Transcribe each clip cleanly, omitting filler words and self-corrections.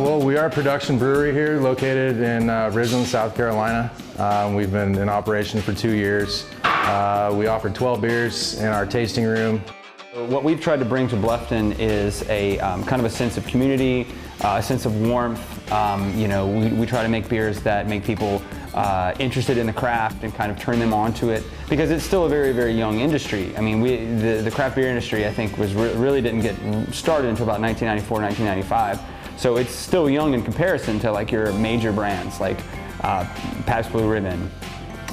Well, we are a production brewery here located in Ridgeland, South Carolina. We've been in operation for 2 years. We offer 12 beers in our tasting room. What we've tried to bring to Bluffton is a kind of a sense of community, a sense of warmth. We try to make beers that make people interested in the craft and kind of turn them on to it, because it's still a very, very young industry. I mean, the craft beer industry, I think, really didn't get started until about 1994, 1995. So it's still young in comparison to like your major brands like Pabst Blue Ribbon,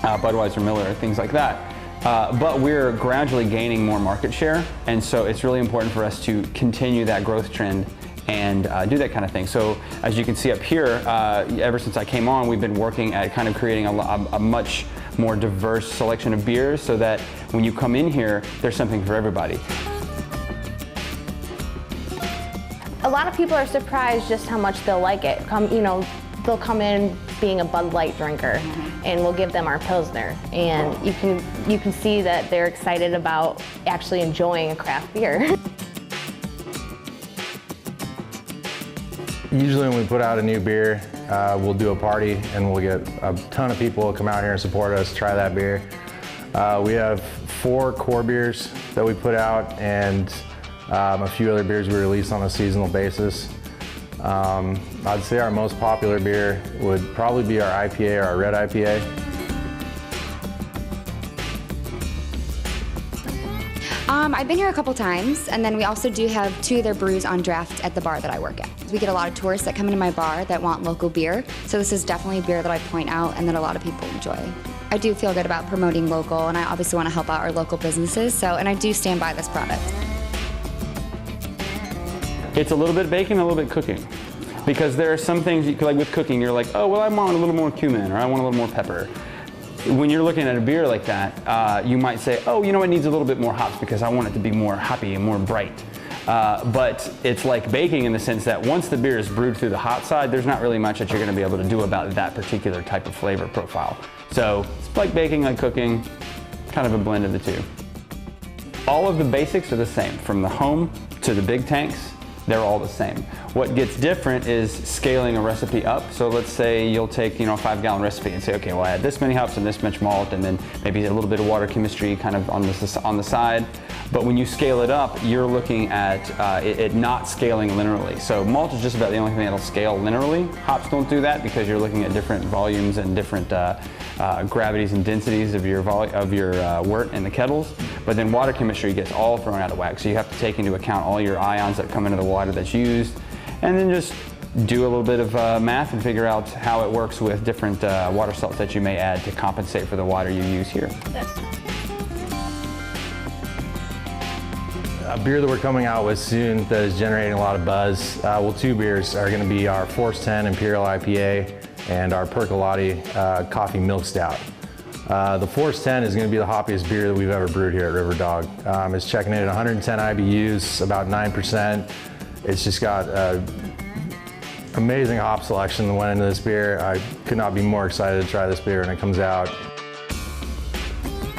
Budweiser, Miller, things like that. But we're gradually gaining more market share, and so it's really important for us to continue that growth trend and do that kind of thing. So as you can see up here, ever since I came on, we've been working at kind of creating a much more diverse selection of beers so that when you come in here, there's something for everybody. A lot of people are surprised just how much they'll like it. They'll come in being a Bud Light drinker, and we'll give them our Pilsner, and you can see that they're excited about actually enjoying a craft beer. Usually when we put out a new beer, we'll do a party and we'll get a ton of people to come out here and support us, try that beer. We have 4 core beers that we put out and a few other beers we release on a seasonal basis. I'd say our most popular beer would probably be our IPA, or our red IPA. I've been here a couple times, and then we also do have 2 of their brews on draft at the bar that I work at. We get a lot of tourists that come into my bar that want local beer, so this is definitely a beer that I point out and that a lot of people enjoy. I do feel good about promoting local, and I obviously want to help out our local businesses, and I do stand by this product. It's a little bit baking, a little bit cooking. Because there are some things, like with cooking, you're like, oh, well, I want a little more cumin, or I want a little more pepper. When you're looking at a beer like that, you might say, oh, you know, it needs a little bit more hops because I want it to be more hoppy and more bright. But it's like baking in the sense that once the beer is brewed through the hot side, there's not really much that you're going to be able to do about that particular type of flavor profile. So it's like baking, like cooking, kind of a blend of the two. All of the basics are the same, from the home to the big tanks. They're all the same. What gets different is scaling a recipe up. So let's say you'll take, a 5-gallon recipe and say, okay, well, I add this many hops and this much malt, and then maybe a little bit of water chemistry kind of on the side. But when you scale it up, you're looking at it not scaling linearly. So malt is just about the only thing that'll scale linearly. Hops don't do that because you're looking at different volumes and different gravities and densities of your wort in the kettles. But then water chemistry gets all thrown out of whack. So you have to take into account all your ions that come into the water that's used, and then just do a little bit of math and figure out how it works with different water salts that you may add to compensate for the water you use here. A beer that we're coming out with soon that is generating a lot of buzz, 2 beers are going to be our Force 10 Imperial IPA and our Percolati Coffee Milk Stout. The Force 10 is going to be the hoppiest beer that we've ever brewed here at River Dog. It's checking in at 110 IBUs, about 9%. It's just got amazing hop selection that went into this beer. I could not be more excited to try this beer when it comes out.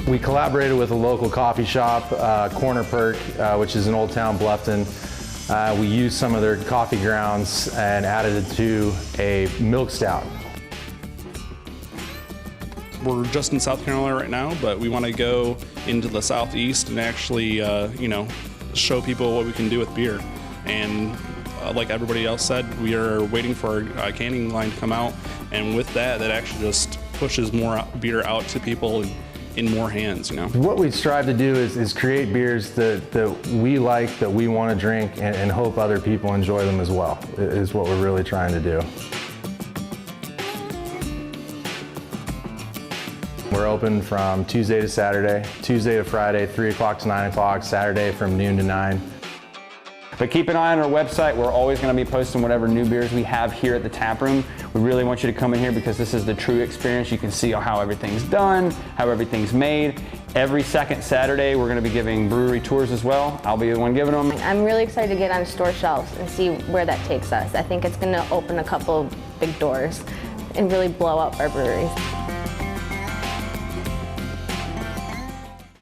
We collaborated with a local coffee shop, Corner Perk, which is in Old Town Bluffton. We used some of their coffee grounds and added it to a milk stout. We're just in South Carolina right now, but we want to go into the Southeast and actually, show people what we can do with beer. And like everybody else said, we are waiting for our canning line to come out, and with that actually just pushes more beer out to people in more hands. What we strive to do is create beers that we like, that we want to drink, and hope other people enjoy them as well, is what we're really trying to do. We're open from Tuesday to Saturday, Tuesday to Friday, 3 o'clock to 9 o'clock, Saturday from noon to 9. But keep an eye on our website. We're always going to be posting whatever new beers we have here at the tap room. We really want you to come in here because this is the true experience. You can see how everything's done, how everything's made. Every second Saturday, we're going to be giving brewery tours as well. I'll be the one giving them. I'm really excited to get on store shelves and see where that takes us. I think it's going to open a couple big doors and really blow up our breweries.